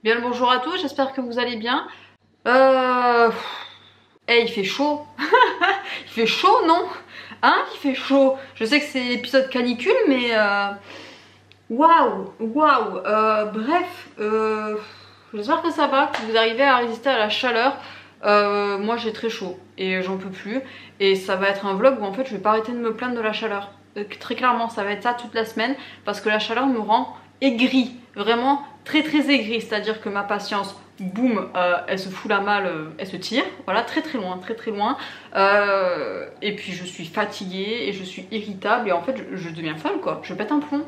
Bien le bonjour à tous, j'espère que vous allez bien. Il fait chaud. Il fait chaud, non? Hein? Il fait chaud. Je sais que c'est l'épisode canicule, mais waouh, waouh. J'espère que ça va, que vous arrivez à résister à la chaleur. Moi j'ai très chaud et j'en peux plus. Et ça va être un vlog où en fait je vais pas arrêter de me plaindre de la chaleur. Très clairement, ça va être ça toute la semaine parce que la chaleur me rend aigrie, vraiment très aigrie. C'est-à-dire que ma patience, boum, elle se fout la malle, elle se tire, voilà, très loin, très loin. Et puis je suis fatiguée et je suis irritable et en fait je deviens folle quoi. Je pète un plomb.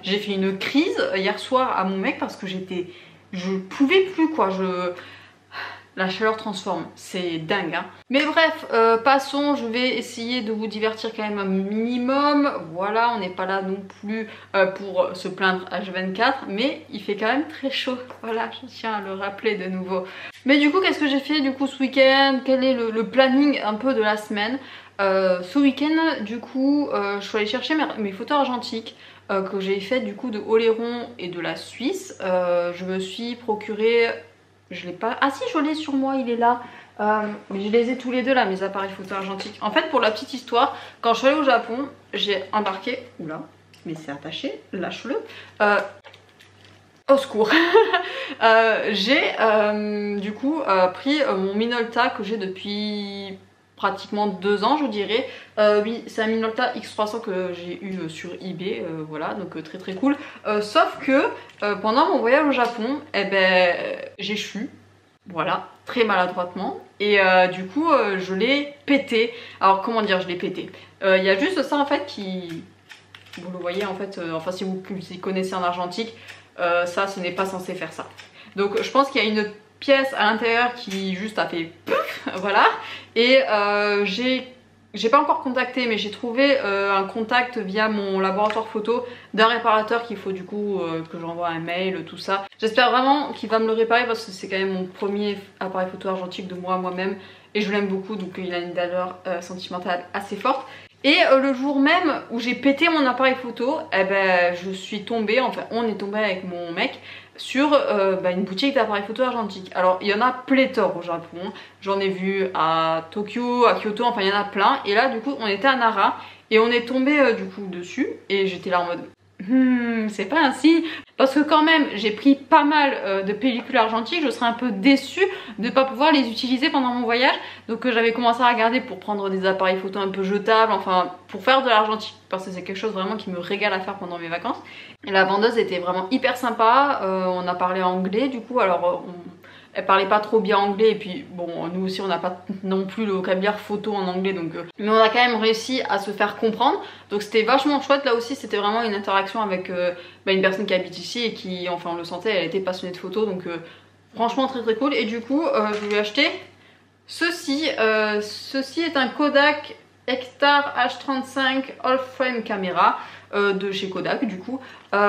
J'ai fait une crise hier soir à mon mec parce que je pouvais plus quoi. La chaleur transforme, c'est dingue hein. Mais bref, passons, je vais essayer de vous divertir quand même un minimum. Voilà, on n'est pas là non plus pour se plaindre H24, mais il fait quand même très chaud. Voilà, je tiens à le rappeler de nouveau. Mais du coup, qu'est-ce que j'ai fait du coup ce week-end? Quel est le planning un peu de la semaine? Ce week-end, du coup, je suis allée chercher mes photos argentiques que j'ai fait du coup de Oléron et de la Suisse. Je me suis procuré... Je l'ai pas... Ah si, je l'ai sur moi, il est là. Mais je les ai tous les deux là, mes appareils photo argentiques. En fait, pour la petite histoire, quand je suis allée au Japon, j'ai embarqué... Oula, mais c'est attaché, lâche-le. Au secours. J'ai du coup pris mon Minolta que j'ai depuis pratiquement 2 ans je dirais. Oui, c'est un Minolta X300 que j'ai eu sur eBay, voilà, donc très cool. Sauf que pendant mon voyage au Japon, eh ben, j'échoue, voilà, très maladroitement. Et du coup, je l'ai pété. Alors comment dire, je l'ai pété. Il y a juste ça en fait qui... Vous le voyez en fait, enfin si vous connaissez en argentique, ça ce n'est pas censé faire ça. Donc je pense qu'il y a une pièce à l'intérieur qui juste a fait pouf, voilà. Et j'ai pas encore contacté, mais j'ai trouvé un contact via mon laboratoire photo d'un réparateur qu'il faut du coup que j'envoie un mail, tout ça. J'espère vraiment qu'il va me le réparer parce que c'est quand même mon premier appareil photo argentique de moi-même et je l'aime beaucoup, donc il a une valeur sentimentale assez forte. Et le jour même où j'ai pété mon appareil photo, eh ben, je suis tombée, enfin on est tombé avec mon mec sur une boutique d'appareils photo argentiques. Alors il y en a pléthore au Japon, j'en ai vu à Tokyo, à Kyoto, enfin il y en a plein. Et là du coup on était à Nara et on est tombé du coup dessus et j'étais là en mode c'est pas ainsi, parce que quand même j'ai pris pas mal de pellicules argentiques, je serais un peu déçue de ne pas pouvoir les utiliser pendant mon voyage. Donc j'avais commencé à regarder pour prendre des appareils photo un peu jetables, enfin pour faire de l'argentique, parce que c'est quelque chose vraiment qui me régale à faire pendant mes vacances. Et la vendeuse était vraiment hyper sympa, on a parlé anglais du coup, alors elle parlait pas trop bien anglais et puis bon nous aussi on n'a pas non plus le vocabulaire photo en anglais donc mais on a quand même réussi à se faire comprendre, donc c'était vachement chouette. Là aussi c'était vraiment une interaction avec une personne qui habite ici et qui, enfin on le sentait, elle était passionnée de photos, donc franchement très cool. Et du coup je lui ai acheté ceci. Ceci est un Kodak Ektar H35 All Frame Camera de chez Kodak du coup.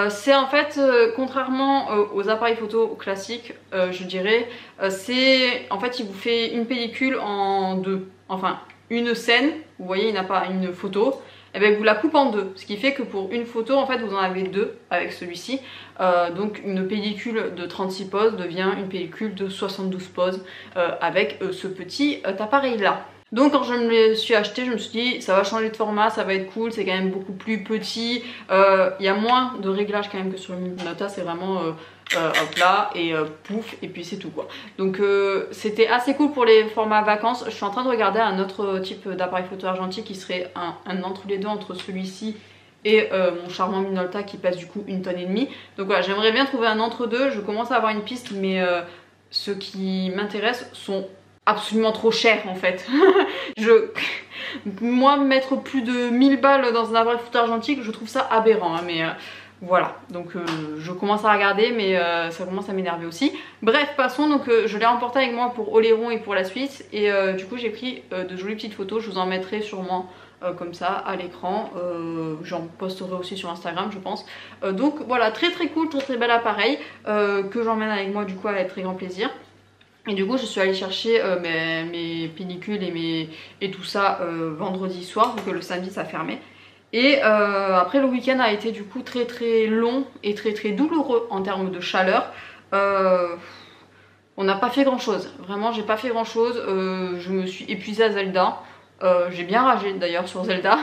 C'est en fait, contrairement aux appareils photo classiques, je dirais, c'est en fait il vous fait une pellicule en deux, enfin une scène, vous voyez il n'a pas une photo, et bien vous la coupe en deux, ce qui fait que pour une photo en fait vous en avez deux avec celui-ci. Donc une pellicule de 36 poses devient une pellicule de 72 poses avec ce petit appareil là. Donc quand je me l'ai suis acheté, je me suis dit ça va changer de format, ça va être cool, c'est quand même beaucoup plus petit. Il y a moins de réglages quand même que sur le Minolta, c'est vraiment hop là et pouf et puis c'est tout quoi. Donc c'était assez cool pour les formats vacances. Je suis en train de regarder un autre type d'appareil photo argentique qui serait un entre les deux, entre celui-ci et mon charmant Minolta qui pèse du coup 1,5 tonne. Donc voilà, j'aimerais bien trouver un entre deux, je commence à avoir une piste, mais ceux qui m'intéressent sont absolument trop cher en fait. Moi mettre plus de 1000 balles dans un appareil photo argentique, je trouve ça aberrant hein, mais voilà, donc je commence à regarder mais ça commence à m'énerver aussi. Bref, passons, donc je l'ai emporté avec moi pour Oléron et pour la Suisse et du coup j'ai pris de jolies petites photos, je vous en mettrai sûrement comme ça à l'écran, j'en posterai aussi sur Instagram je pense. Donc voilà, très cool, très bel appareil que j'emmène avec moi du coup avec très grand plaisir. Et du coup je suis allée chercher mes pellicules et tout ça vendredi soir, vu que le samedi ça fermait. Et après le week-end a été du coup très long et très douloureux en termes de chaleur. On n'a pas fait grand chose, vraiment j'ai pas fait grand chose, je me suis épuisée à Zelda. J'ai bien ragé d'ailleurs sur Zelda.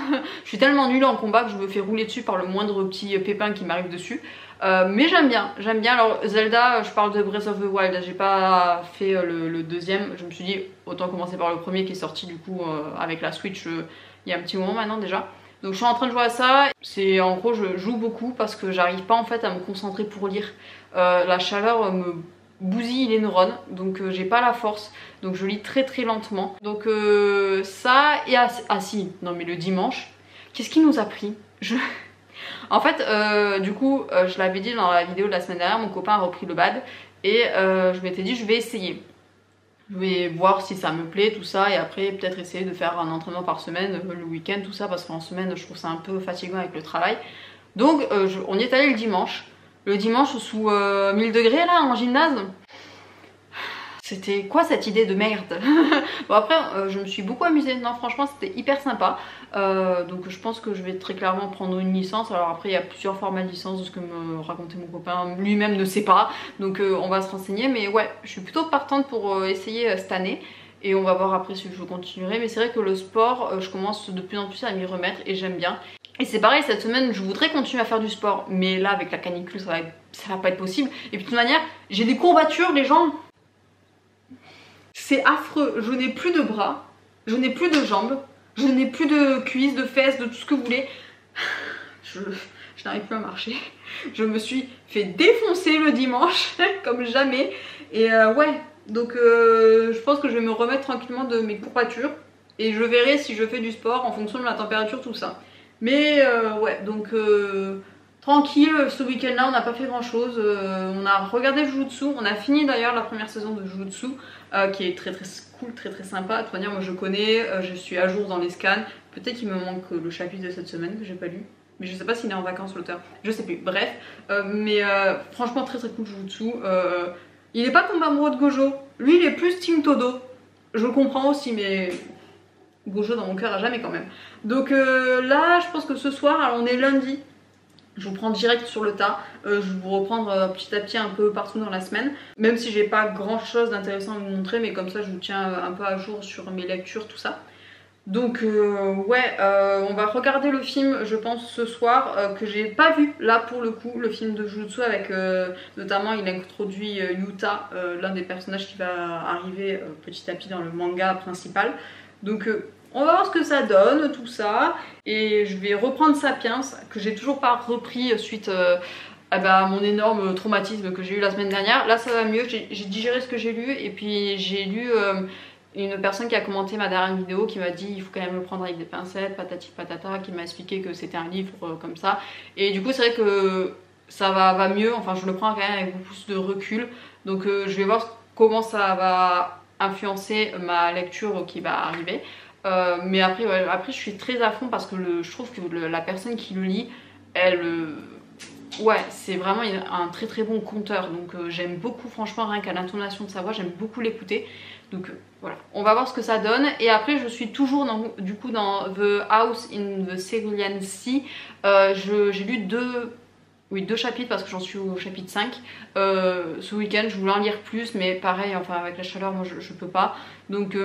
Je suis tellement nulle en combat que je me fais rouler dessus par le moindre petit pépin qui m'arrive dessus. Mais j'aime bien, j'aime bien. Alors Zelda, je parle de Breath of the Wild, j'ai pas fait le deuxième. Je me suis dit autant commencer par le premier qui est sorti du coup avec la Switch il y a un petit moment maintenant déjà. Donc je suis en train de jouer à ça. C'est en gros je joue beaucoup parce que j'arrive pas en fait à me concentrer pour lire. La chaleur me bousille les neurones, donc j'ai pas la force, donc je lis très très lentement. Donc ça et ah si, non mais le dimanche, qu'est-ce qui nous a pris? En fait, du coup, je l'avais dit dans la vidéo de la semaine dernière, mon copain a repris le bad et je m'étais dit je vais essayer. Je vais voir si ça me plaît, tout ça, et après peut-être essayer de faire un entraînement par semaine, le week-end, tout ça, parce qu'en semaine je trouve ça un peu fatigant avec le travail. Donc on y est allé le dimanche. Le dimanche sous 1000 degrés là en gymnase. C'était quoi cette idée de merde? Bon après je me suis beaucoup amusée, non franchement c'était hyper sympa. Donc je pense que je vais très clairement prendre une licence. Alors après il y a plusieurs formats de licence de ce que me racontait mon copain, lui-même ne sait pas. Donc on va se renseigner, mais ouais je suis plutôt partante pour essayer cette année. Et on va voir après si je continuerai. Mais c'est vrai que le sport, je commence de plus en plus à m'y remettre et j'aime bien. Et c'est pareil, cette semaine, je voudrais continuer à faire du sport. Mais là, avec la canicule, ça va pas être possible. Et puis de toute manière, j'ai des courbatures, les gens. C'est affreux. Je n'ai plus de bras, je n'ai plus de jambes, je n'ai plus de cuisses, de fesses, de tout ce que vous voulez. Je n'arrive plus à marcher. Je me suis fait défoncer le dimanche, comme jamais. Et ouais, donc je pense que je vais me remettre tranquillement de mes courbatures. Et je verrai si je fais du sport en fonction de la température, tout ça. Mais ouais, donc tranquille, ce week-end-là, on n'a pas fait grand-chose. On a regardé Jujutsu, on a fini d'ailleurs la première saison de Jujutsu, qui est très très cool, très très sympa. De toute manière, moi je connais, je suis à jour dans les scans. Peut-être qu'il me manque le chapitre de cette semaine que j'ai pas lu. Mais je sais pas s'il est en vacances l'auteur, je sais plus, bref. Mais franchement très très cool Jujutsu. Il est pas tombé amoureux de Gojo, lui il est plus Team Todo. Je le comprends aussi mais... Gojo dans mon cœur à jamais quand même. Donc là je pense que ce soir, alors on est lundi, je vous prends direct sur le tas, je vais vous reprendre petit à petit un peu partout dans la semaine, même si j'ai pas grand chose d'intéressant à vous montrer, mais comme ça je vous tiens un peu à jour sur mes lectures, tout ça. Donc ouais, on va regarder le film je pense ce soir, que j'ai pas vu là pour le coup, le film de Jujutsu avec notamment il introduit Yuta, l'un des personnages qui va arriver petit à petit dans le manga principal. Donc on va voir ce que ça donne, tout ça. Et je vais reprendre Sapiens, que j'ai toujours pas repris suite à mon énorme traumatisme que j'ai eu la semaine dernière. Là ça va mieux, j'ai digéré ce que j'ai lu. Et puis j'ai lu une personne qui a commenté ma dernière vidéo qui m'a dit il faut quand même le prendre avec des pincettes, patati patata, qui m'a expliqué que c'était un livre comme ça. Et du coup c'est vrai que ça va mieux, enfin je le prends quand même avec beaucoup plus de recul. Donc je vais voir comment ça va influencer ma lecture qui va arriver. Mais après, ouais, après je suis très à fond parce que je trouve que la personne qui le lit, elle, ouais, c'est vraiment un très très bon conteur. Donc j'aime beaucoup, franchement, rien qu'à l'intonation de sa voix, j'aime beaucoup l'écouter. Donc voilà, on va voir ce que ça donne. Et après, je suis toujours du coup dans The House in the Cerulean Sea. J'ai lu deux chapitres parce que j'en suis au chapitre 5 ce week-end. Je voulais en lire plus, mais pareil, enfin avec la chaleur, moi je peux pas. Donc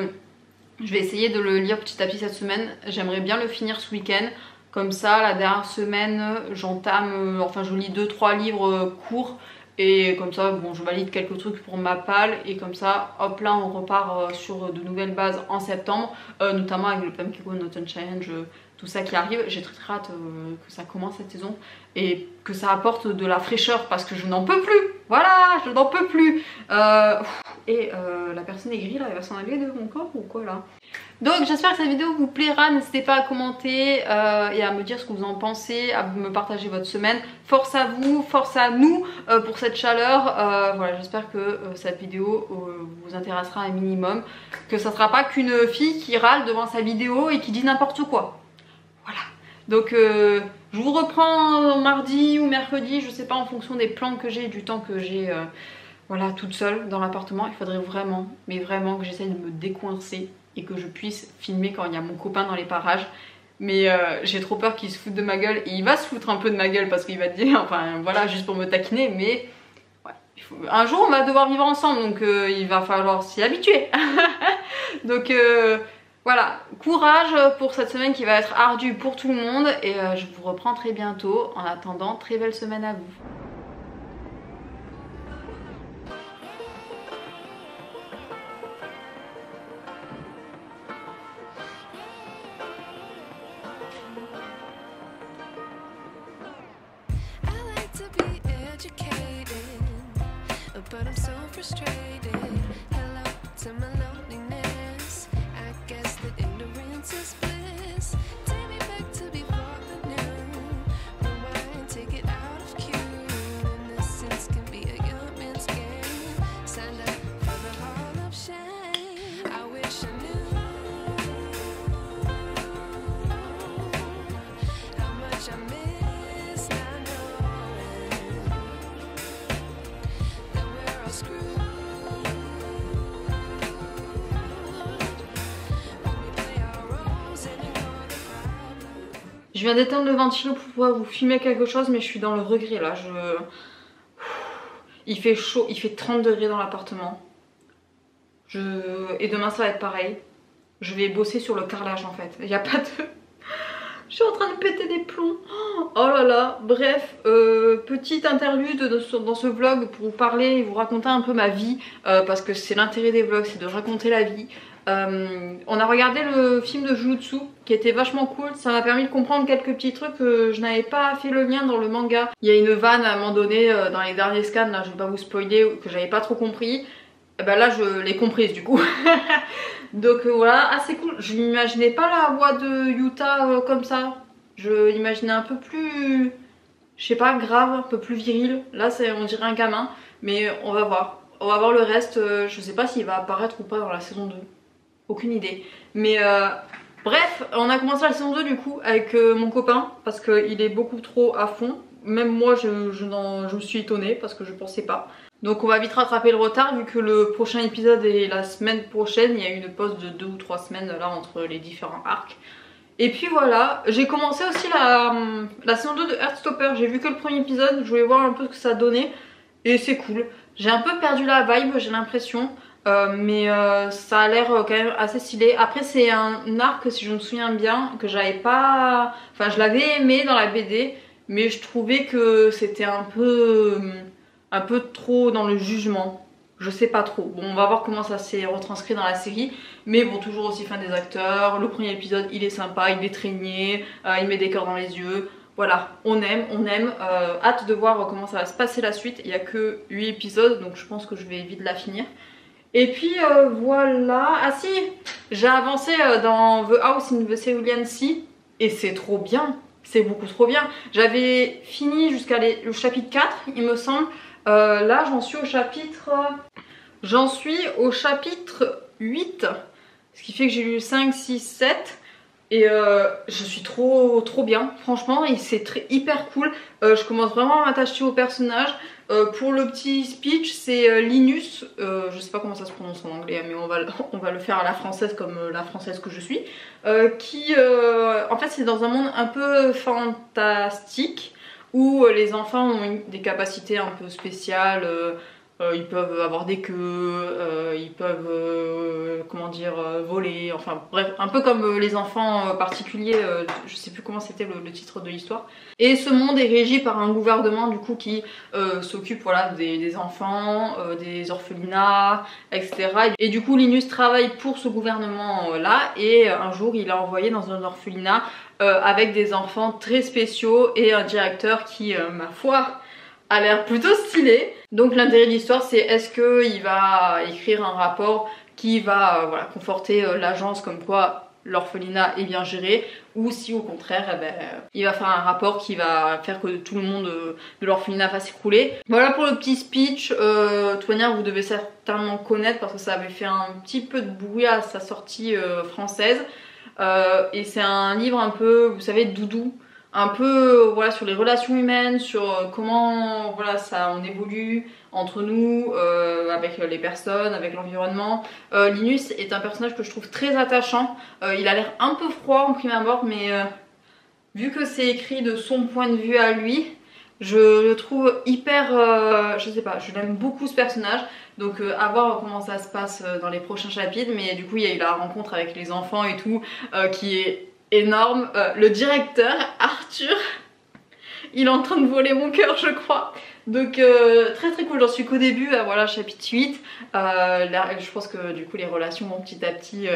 je vais essayer de le lire petit à petit cette semaine. J'aimerais bien le finir ce week-end. Comme ça, la dernière semaine, j'entame, enfin je lis 2-3 livres courts. Et comme ça, bon, je valide quelques trucs pour ma palle. Et comme ça, hop là, on repart sur de nouvelles bases en septembre. Notamment avec le Pumkiko Noten Challenge, tout ça qui arrive. J'ai très très hâte que ça commence cette saison. Et que ça apporte de la fraîcheur parce que je n'en peux plus. Voilà, je n'en peux plus. La personne aigrie là, elle va s'en aller de mon corps ou quoi là? Donc j'espère que cette vidéo vous plaira, n'hésitez pas à commenter et à me dire ce que vous en pensez, à me partager votre semaine. Force à vous, force à nous pour cette chaleur. Voilà, j'espère que cette vidéo vous intéressera un minimum, que ça sera pas qu'une fille qui râle devant sa vidéo et qui dit n'importe quoi. Voilà, donc je vous reprends mardi ou mercredi, je sais pas, en fonction des plans que j'ai, du temps que j'ai voilà, toute seule dans l'appartement. Il faudrait vraiment, mais vraiment que j'essaye de me décoincer et que je puisse filmer quand il y a mon copain dans les parages. Mais j'ai trop peur qu'il se foute de ma gueule, et il va se foutre un peu de ma gueule parce qu'il va dire, enfin voilà, juste pour me taquiner, mais ouais, un jour on va devoir vivre ensemble, donc il va falloir s'y habituer. Donc voilà, courage pour cette semaine qui va être ardue pour tout le monde et je vous reprends très bientôt. En attendant, très belle semaine à vous. But I'm so frustrated. Hello to my loneliness. I guess that ignorance is bliss. Take me back to before I knew. Rewind, take it out of cue. Innocence can be a young man's game. Signed up for the hall of shame. I wish I knew how much I miss not knowing. Je viens d'éteindre le ventilo pour pouvoir vous filmer quelque chose, mais je suis dans le regret là. Il fait chaud, il fait 30 degrés dans l'appartement. Et demain ça va être pareil. Je vais bosser sur le carrelage en fait. Il n'y a pas de... Je suis en train de péter des plombs. Oh là là. Bref, petite interlude dans ce vlog pour vous parler et vous raconter un peu ma vie. Parce que c'est l'intérêt des vlogs, c'est de raconter la vie. On a regardé le film de Jujutsu qui était vachement cool. Ça m'a permis de comprendre quelques petits trucs que je n'avais pas fait le lien dans le manga. Il y a une vanne à un moment donné dans les derniers scans, là je vais pas vous spoiler, que j'avais pas trop compris. Et ben là je l'ai comprise du coup. Donc voilà, assez cool. Je m'imaginais pas la voix de Yuta comme ça. Je l'imaginais un peu plus, je sais pas, grave, un peu plus viril. Là on dirait un gamin, mais on va voir. On va voir le reste. Je sais pas s'il va apparaître ou pas dans la saison 2. Aucune idée. Mais bref, on a commencé la saison 2 du coup avec mon copain parce qu'il est beaucoup trop à fond. Même moi je me suis étonnée parce que je pensais pas. Donc on va vite rattraper le retard vu que le prochain épisode est la semaine prochaine. Il y a une pause de 2 ou 3 semaines là entre les différents arcs. Et puis voilà, j'ai commencé aussi la saison 2 de Heartstopper. J'ai vu que le premier épisode, je voulais voir un peu ce que ça donnait. Et c'est cool. J'ai un peu perdu la vibe, j'ai l'impression. Mais ça a l'air quand même assez stylé. Après c'est un arc, si je me souviens bien, que j'avais pas... Enfin je l'avais aimé dans la BD, mais je trouvais que c'était un peu trop dans le jugement. Je sais pas trop. Bon, on va voir comment ça s'est retranscrit dans la série. Mais bon, toujours aussi fan des acteurs. Le premier épisode, il est sympa, il est traîné, il met des cœurs dans les yeux. Voilà, on aime, on aime. Hâte de voir comment ça va se passer la suite. Il n'y a que 8 épisodes, donc je pense que je vais vite la finir. Et puis voilà. Ah si, j'ai avancé dans The House in the Cerulean Sea. Et c'est trop bien. C'est beaucoup trop bien. J'avais fini jusqu'à le chapitre 4, il me semble. Là, j'en suis au chapitre 8. Ce qui fait que j'ai lu 5, 6, 7. Et je suis trop bien, franchement, et c'est hyper cool. Je commence vraiment à m'attacher au personnage. Pour le petit speech, c'est Linus, je sais pas comment ça se prononce en anglais, mais on va le faire à la française comme la française que je suis. En fait, c'est dans un monde un peu fantastique où les enfants ont des capacités un peu spéciales. Ils peuvent avoir des queues, ils peuvent comment dire, voler, enfin bref, un peu comme les enfants particuliers, je sais plus comment c'était le titre de l'histoire. Et ce monde est régi par un gouvernement du coup qui s'occupe voilà, des enfants, des orphelinats, etc. Et du coup Linus travaille pour ce gouvernement là et un jour il est envoyé dans un orphelinat avec des enfants très spéciaux et un directeur qui, ma foi, a l'air plutôt stylé. Donc l'intérêt de l'histoire c'est est-ce qu'il va écrire un rapport qui va voilà, conforter l'agence comme quoi l'orphelinat est bien géré, ou si au contraire eh ben, il va faire un rapport qui va faire que tout le monde de l'orphelinat va s'écrouler. Voilà pour le petit speech. De toute manière vous devez certainement connaître parce que ça avait fait un petit peu de bruit à sa sortie française. Et c'est un livre un peu, vous savez, doudou, un peu voilà, sur les relations humaines, sur comment voilà, ça on évolue entre nous, avec les personnes, avec l'environnement. Linus est un personnage que je trouve très attachant. Il a l'air un peu froid en prime abord, mais vu que c'est écrit de son point de vue à lui, Je le trouve hyper, je sais pas, je l'aime beaucoup ce personnage. Donc à voir comment ça se passe dans les prochains chapitres. Mais du coup il y a eu la rencontre avec les enfants et tout qui est énorme. Le directeur, Arthur, il est en train de voler mon cœur je crois. Donc très très cool, j'en suis qu'au début, voilà chapitre 8. Là, je pense que du coup les relations vont petit à petit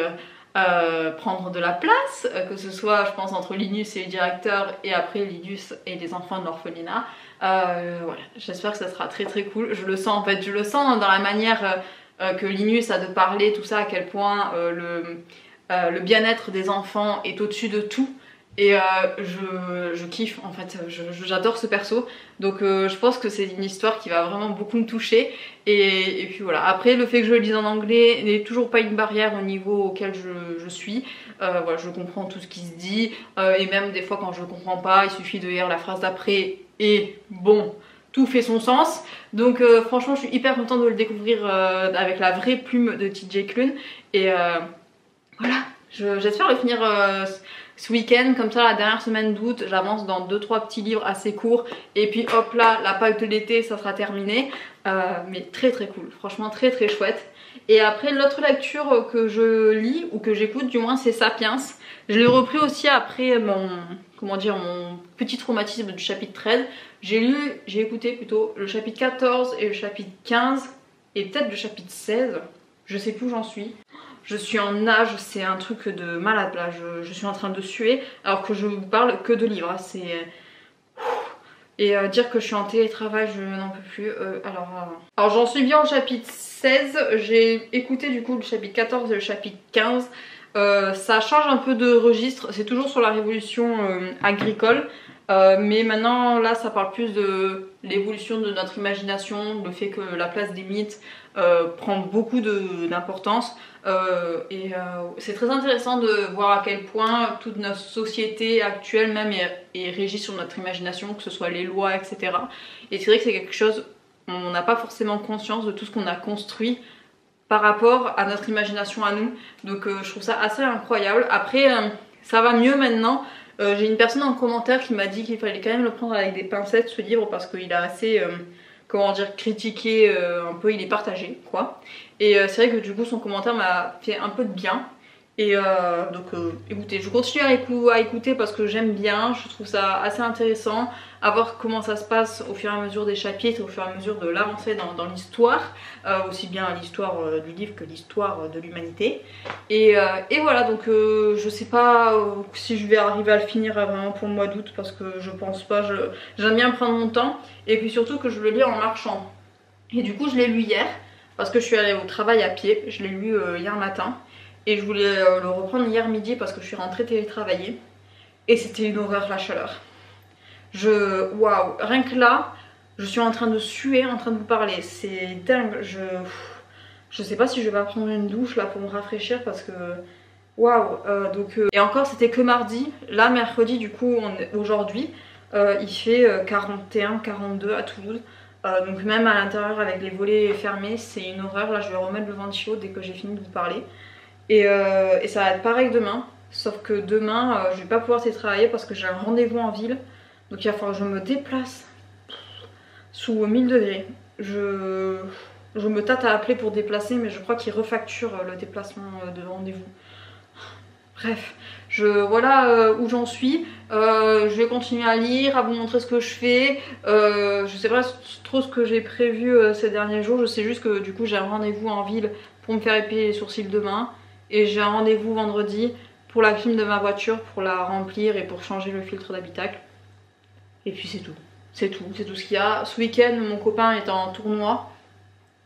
prendre de la place, que ce soit je pense entre Linus et le directeur et après Linus et les enfants de l'orphelinat. Voilà, j'espère que ça sera très très cool. Je le sens en fait, je le sens dans la manière que Linus a de parler, tout ça, à quel point le bien-être des enfants est au-dessus de tout. Et je kiffe en fait, j'adore ce perso. Donc je pense que c'est une histoire qui va vraiment beaucoup me toucher. Et puis voilà, après le fait que je le lise en anglais n'est toujours pas une barrière au niveau auquel je suis. Voilà, je comprends tout ce qui se dit. Et même des fois quand je comprends pas, il suffit de lire la phrase d'après et bon, tout fait son sens. Donc franchement je suis hyper contente de le découvrir avec la vraie plume de TJ Klune. Et voilà, j'espère le finir ce week-end, comme ça la dernière semaine d'août, j'avance dans 2-3 petits livres assez courts et puis hop là, la page de l'été ça sera terminé. Mais très très cool, franchement très très chouette. Et après l'autre lecture que je lis, ou que j'écoute du moins, c'est Sapiens. Je l'ai repris aussi après mon, comment dire, mon petit traumatisme du chapitre 13. J'ai écouté plutôt le chapitre 14 et le chapitre 15 et peut-être le chapitre 16, je sais plus où j'en suis. Je suis en nage, c'est un truc de malade là, je suis en train de suer alors que je vous parle que de livres, c'est... Et dire que je suis en télétravail, je n'en peux plus. Alors j'en suis bien au chapitre 16, j'ai écouté du coup le chapitre 14 et le chapitre 15. Ça change un peu de registre, c'est toujours sur la révolution agricole. Mais maintenant là ça parle plus de l'évolution de notre imagination, le fait que la place des mythes prend beaucoup d'importance. C'est très intéressant de voir à quel point toute notre société actuelle même est régie sur notre imagination, que ce soit les lois, etc. Et c'est vrai que c'est quelque chose, on n'a pas forcément conscience de tout ce qu'on a construit par rapport à notre imagination à nous. Donc je trouve ça assez incroyable. Après ça va mieux maintenant. J'ai une personne en commentaire qui m'a dit qu'il fallait quand même le prendre avec des pincettes ce livre parce qu'il a assez, comment dire, critiqué un peu, il est partagé quoi. Et c'est vrai que du coup son commentaire m'a fait un peu de bien. Et donc écoutez, je continue à écouter parce que j'aime bien, je trouve ça assez intéressant, à voir comment ça se passe au fur et à mesure des chapitres, au fur et à mesure de l'avancée dans l'histoire, aussi bien l'histoire du livre que l'histoire de l'humanité. Et voilà, donc je sais pas si je vais arriver à le finir vraiment pour le mois d'août parce que je pense pas, j'aime bien prendre mon temps et puis surtout que je le lis en marchant. Et du coup je l'ai lu hier parce que je suis allée au travail à pied, je l'ai lu hier matin. Et je voulais le reprendre hier midi parce que je suis rentrée télétravailler. Et c'était une horreur la chaleur. Waouh, rien que là, je suis en train de suer, en train de vous parler. C'est dingue. Je sais pas si je vais pas prendre une douche là pour me rafraîchir parce que... Waouh. Et encore c'était que mardi. Là mercredi du coup, aujourd'hui, il fait 41, 42 à Toulouse. Donc même à l'intérieur avec les volets fermés, c'est une horreur. Là je vais remettre le ventilo dès que j'ai fini de vous parler. Et ça va être pareil demain, sauf que demain je vais pas pouvoir télétravailler parce que j'ai un rendez-vous en ville. Donc il va falloir que je me déplace sous 1000 degrés. Je me tâte à appeler pour déplacer mais je crois qu'ils refacturent le déplacement de rendez-vous. Bref, voilà où j'en suis. Je vais continuer à lire, à vous montrer ce que je fais. Je sais pas trop ce que j'ai prévu ces derniers jours. Je sais juste que du coup j'ai un rendez-vous en ville pour me faire épiler les sourcils demain. Et j'ai un rendez-vous vendredi pour la clim de ma voiture, pour la remplir et pour changer le filtre d'habitacle. Et puis c'est tout. C'est tout ce qu'il y a. Ce week-end, mon copain est en tournoi.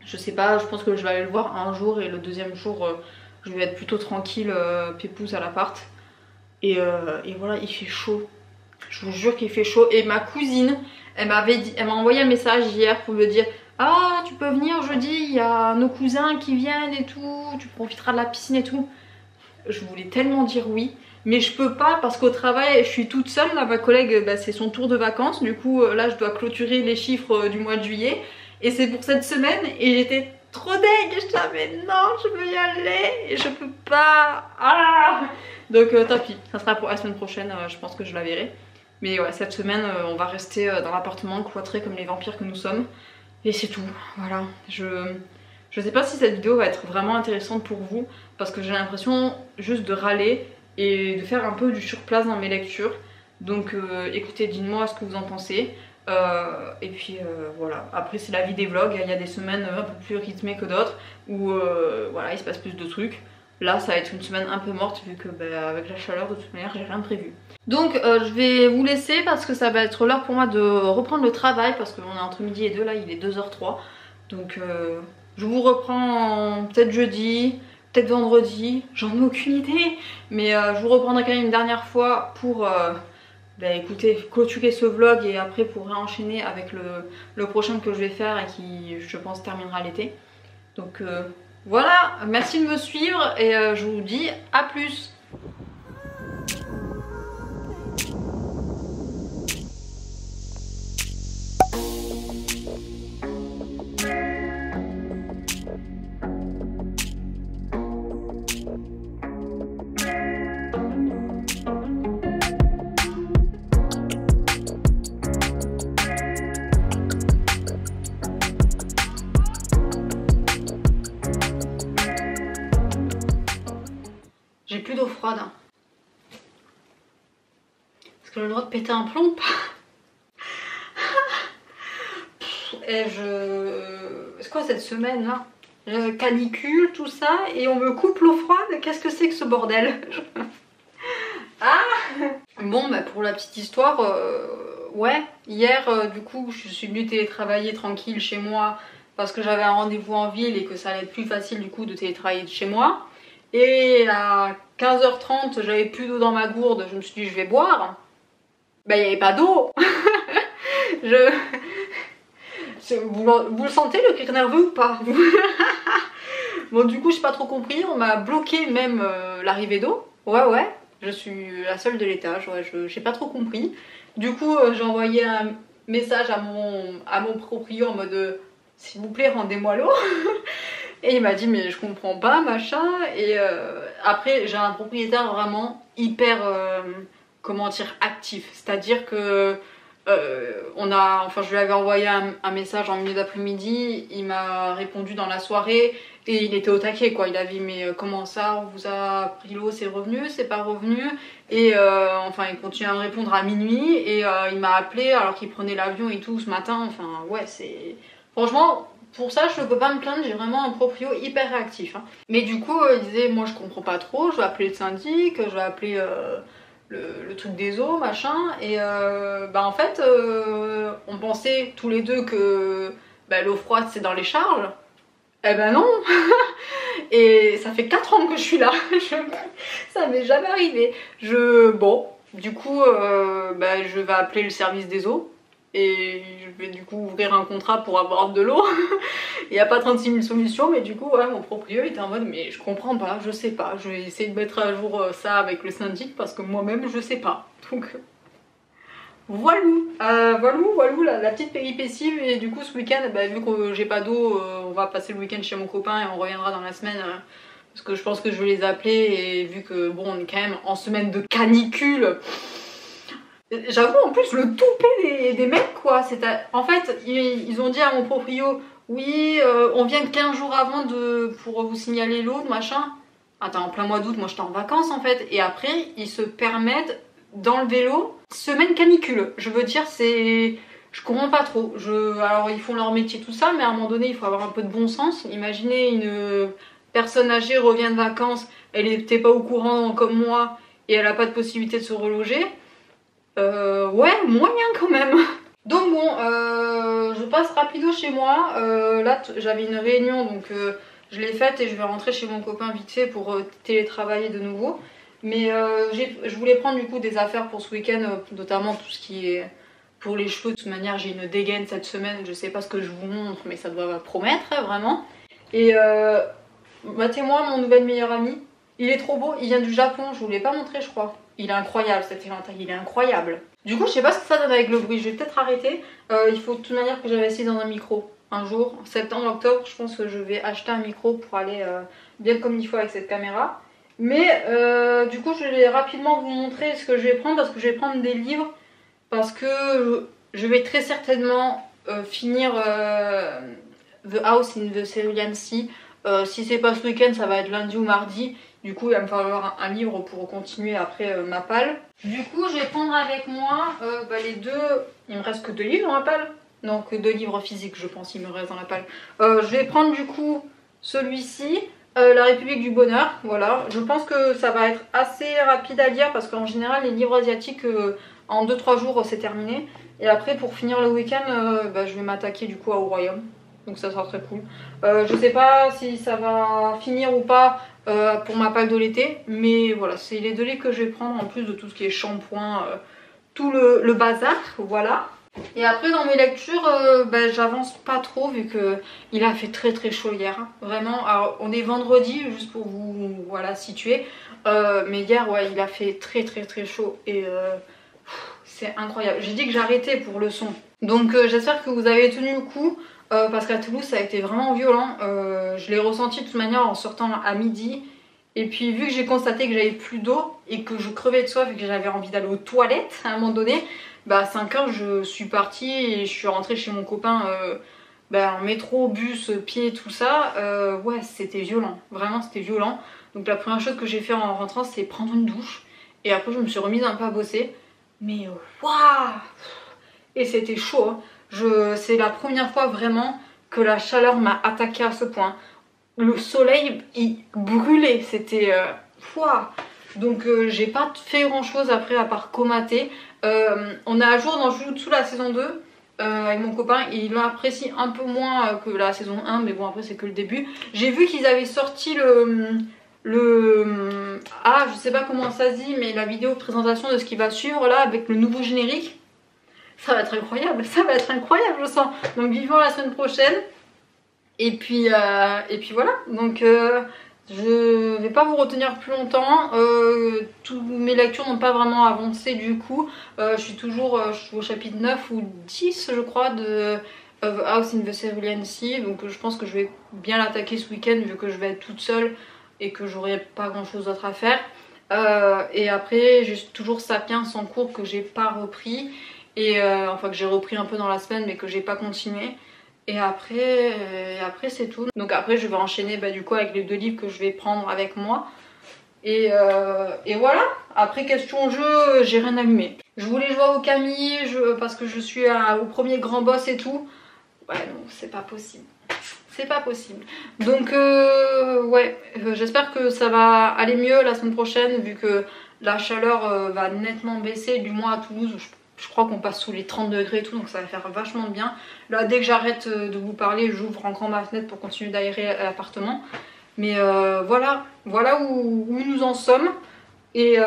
Je sais pas, je pense que je vais aller le voir un jour et le deuxième jour, je vais être plutôt tranquille, pépouze à l'appart. Et voilà, il fait chaud. Je vous jure qu'il fait chaud. Et ma cousine, elle m'a envoyé un message hier pour me dire: ah, tu peux venir jeudi, il y a nos cousins qui viennent et tout, tu profiteras de la piscine et tout. Je voulais tellement dire oui, mais je peux pas parce qu'au travail je suis toute seule. Là ma collègue, c'est son tour de vacances, du coup là je dois clôturer les chiffres du mois de juillet. Et c'est pour cette semaine et j'étais trop deg, je savais non je veux y aller et je peux pas. Ah donc tant pis, ça sera pour la semaine prochaine, je pense que je la verrai. Mais ouais, cette semaine, on va rester dans l'appartement cloîtré comme les vampires que nous sommes. Et c'est tout, voilà. Je sais pas si cette vidéo va être vraiment intéressante pour vous, parce que j'ai l'impression juste de râler et de faire un peu du surplace dans mes lectures. Donc écoutez, dites-moi ce que vous en pensez. Et puis voilà, après c'est la vie des vlogs, il y a des semaines un peu plus rythmées que d'autres, où voilà, il se passe plus de trucs. Là ça va être une semaine un peu morte vu que avec la chaleur de toute manière j'ai rien prévu. Donc je vais vous laisser parce que ça va être l'heure pour moi de reprendre le travail, parce qu'on est entre midi et 2, là il est 2h03. Donc je vous reprends peut-être jeudi, peut-être vendredi, j'en ai aucune idée. Mais je vous reprendrai quand même une dernière fois pour écoutez, clôturer ce vlog, et après pour réenchaîner avec le prochain que je vais faire et qui je pense terminera l'été. Donc voilà, merci de me suivre et je vous dis à plus. J'ai plus d'eau froide. Est-ce que j'ai le droit de péter un plomb? Et c'est quoi cette semaine là? Canicule, tout ça, et on me coupe l'eau froide? Qu'est-ce que c'est que ce bordel? Ah bon, bah pour la petite histoire, ouais, hier du coup je suis venue télétravailler tranquille chez moi parce que j'avais un rendez-vous en ville et que ça allait être plus facile du coup de télétravailler de chez moi. Et à 15h30 j'avais plus d'eau dans ma gourde, je me suis dit je vais boire. Bah il n'y avait pas d'eau. Vous le sentez le cri nerveux ou pas? Bon du coup j'ai pas trop compris, on m'a bloqué même l'arrivée d'eau. Ouais, je suis la seule de l'étage, ouais, j'ai pas trop compris. Du coup j'ai envoyé un message à mon proprio en mode s'il vous plaît rendez-moi l'eau. Et il m'a dit mais je comprends pas machin. Et après j'ai un propriétaire vraiment hyper comment dire actif, c'est à dire que je lui avais envoyé un message en milieu d'après-midi, il m'a répondu dans la soirée et il était au taquet quoi. Il a dit mais comment ça, on vous a pris l'eau, c'est revenu, c'est pas revenu? Et enfin il continue à me répondre à minuit et il m'a appelé alors qu'il prenait l'avion et tout ce matin. Enfin ouais, c'est franchement pour ça je peux pas me plaindre, j'ai vraiment un proprio hyper réactif hein. Mais du coup il disait moi je comprends pas trop, je vais appeler le syndic, je vais appeler le truc des eaux machin. Et en fait on pensait tous les deux que l'eau froide c'est dans les charges. Eh ben non. Et ça fait 4 ans que je suis là. Ça m'est jamais arrivé. Bon du coup je vais appeler le service des eaux et je vais du coup ouvrir un contrat pour avoir de l'eau. Il n'y a pas 36 000 solutions, mais du coup ouais, mon proprio était en mode mais je comprends pas, je sais pas, je vais essayer de mettre à jour ça avec le syndic parce que moi-même je sais pas. Donc voilou, la petite péripétie. Et du coup ce week-end, vu que j'ai pas d'eau, on va passer le week-end chez mon copain et on reviendra dans la semaine parce que je pense que je vais les appeler. Et vu que bon on est quand même en semaine de canicule, j'avoue en plus le toupet des mecs quoi. En fait ils ont dit à mon proprio oui on vient 15 jours avant pour vous signaler l'eau machin. Attends, en plein mois d'août moi j'étais en vacances en fait. Et après ils se permettent d'enlever l'eau semaine canicule. Je veux dire je comprends pas trop. Alors ils font leur métier tout ça, mais à un moment donné il faut avoir un peu de bon sens. Imaginez une personne âgée revient de vacances, elle était pas au courant comme moi et elle a pas de possibilité de se reloger. Ouais, moyen quand même. Donc bon, je passe rapido chez moi. Là, j'avais une réunion, donc je l'ai faite et je vais rentrer chez mon copain vite fait pour télétravailler de nouveau. Mais je voulais prendre du coup des affaires pour ce week-end, notamment tout ce qui est pour les cheveux. De toute manière, j'ai une dégaine cette semaine. Je sais pas ce que je vous montre, mais ça doit promettre, vraiment. Et matez-moi mon nouvel meilleur ami. Il est trop beau, il vient du Japon, je vous l'ai pas montré je crois. Il est incroyable cet éventail, il est incroyable. Du coup je sais pas ce que ça donne avec le bruit, je vais peut-être arrêter. Il faut de toute manière que j'investisse dans un micro. Un jour, septembre, octobre, je pense que je vais acheter un micro pour aller bien comme il faut avec cette caméra. Mais du coup je vais rapidement vous montrer ce que je vais prendre parce que je vais prendre des livres parce que je vais très certainement finir The House in the Cerulean Sea. Si c'est pas ce week-end, ça va être lundi ou mardi. Du coup, il va me falloir un livre pour continuer après ma palle. Du coup, je vais prendre avec moi les deux. Il me reste que 2 livres dans la palle. Non, que 2 livres physiques, je pense, il me reste dans la palle. Je vais prendre du coup celui-ci, La République du Bonheur. Voilà, je pense que ça va être assez rapide à lire parce qu'en général, les livres asiatiques, en 2-3 jours, c'est terminé. Et après, pour finir le week-end, je vais m'attaquer du coup au Royaume. Donc ça sera très cool. Je sais pas si ça va finir ou pas pour ma palle de l'été. Mais voilà, c'est les 2 livres que je vais prendre en plus de tout ce qui est shampoing, tout le bazar. Voilà. Et après dans mes lectures, j'avance pas trop vu que il a fait très très chaud hier. Hein. Vraiment, alors on est vendredi juste pour vous voilà, situer. Mais hier, ouais, il a fait très très très chaud et c'est incroyable. J'ai dit que j'arrêtais pour le son. Donc j'espère que vous avez tenu le coup. Parce qu'à Toulouse ça a été vraiment violent, je l'ai ressenti de toute manière en sortant à midi. Et puis vu que j'ai constaté que j'avais plus d'eau et que je crevais de soif et que j'avais envie d'aller aux toilettes à un moment donné, à 5h je suis partie et je suis rentrée chez mon copain en métro, bus, pied, tout ça. Ouais, c'était violent, vraiment c'était violent. Donc la première chose que j'ai fait en rentrant c'est prendre une douche. Et après je me suis remise un peu à bosser. Mais waouh! Et c'était chaud, hein. C'est la première fois vraiment que la chaleur m'a attaqué à ce point. Le soleil, il brûlait, c'était Donc j'ai pas fait grand chose après à part comater. On est à jour dans Jujutsu la saison 2 avec mon copain, il l'apprécie un peu moins que la saison 1, mais bon après c'est que le début. J'ai vu qu'ils avaient sorti je sais pas comment ça se dit, mais la vidéo de présentation de ce qui va suivre là avec le nouveau générique. Ça va être incroyable, je sens. Donc vivement la semaine prochaine. Et puis voilà. Donc je vais pas vous retenir plus longtemps. Tous mes lectures n'ont pas vraiment avancé du coup. Je suis toujours au chapitre 9 ou 10 je crois de House in the Cerulean Sea. Donc je pense que je vais bien l'attaquer ce week-end vu que je vais être toute seule et que j'aurai pas grand chose d'autre à faire. Et après j'ai toujours Sapiens en cours que j'ai pas repris. Et que j'ai repris un peu dans la semaine mais que j'ai pas continué. Et après c'est tout. Donc après je vais enchaîner du coup avec les 2 livres que je vais prendre avec moi. Et voilà. Après question jeu, j'ai rien allumé. Je voulais jouer au Camille parce que je suis au premier grand boss et tout. Ouais non, c'est pas possible. C'est pas possible. Donc j'espère que ça va aller mieux la semaine prochaine vu que la chaleur va nettement baisser, du moins à Toulouse. Je crois qu'on passe sous les 30 degrés et tout, donc ça va faire vachement bien. Là, dès que j'arrête de vous parler, j'ouvre encore ma fenêtre pour continuer d'aérer l'appartement. Mais voilà où nous en sommes. Et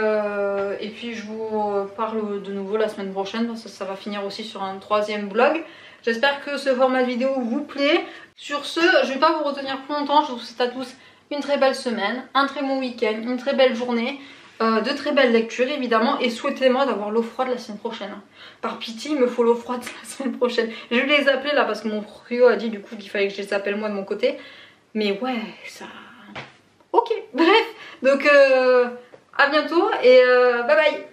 puis je vous parle de nouveau la semaine prochaine, parce que ça va finir aussi sur un 3e vlog. J'espère que ce format de vidéo vous plaît. Sur ce, je ne vais pas vous retenir plus longtemps. Je vous souhaite à tous une très belle semaine, un très bon week-end, une très belle journée. De très belles lectures évidemment et souhaitez-moi d'avoir l'eau froide la semaine prochaine. Par pitié, il me faut l'eau froide la semaine prochaine. Je vais les appeler là parce que mon proprio a dit du coup qu'il fallait que je les appelle moi de mon côté. Mais ouais, ça... Ok, bref. Donc à bientôt et bye bye.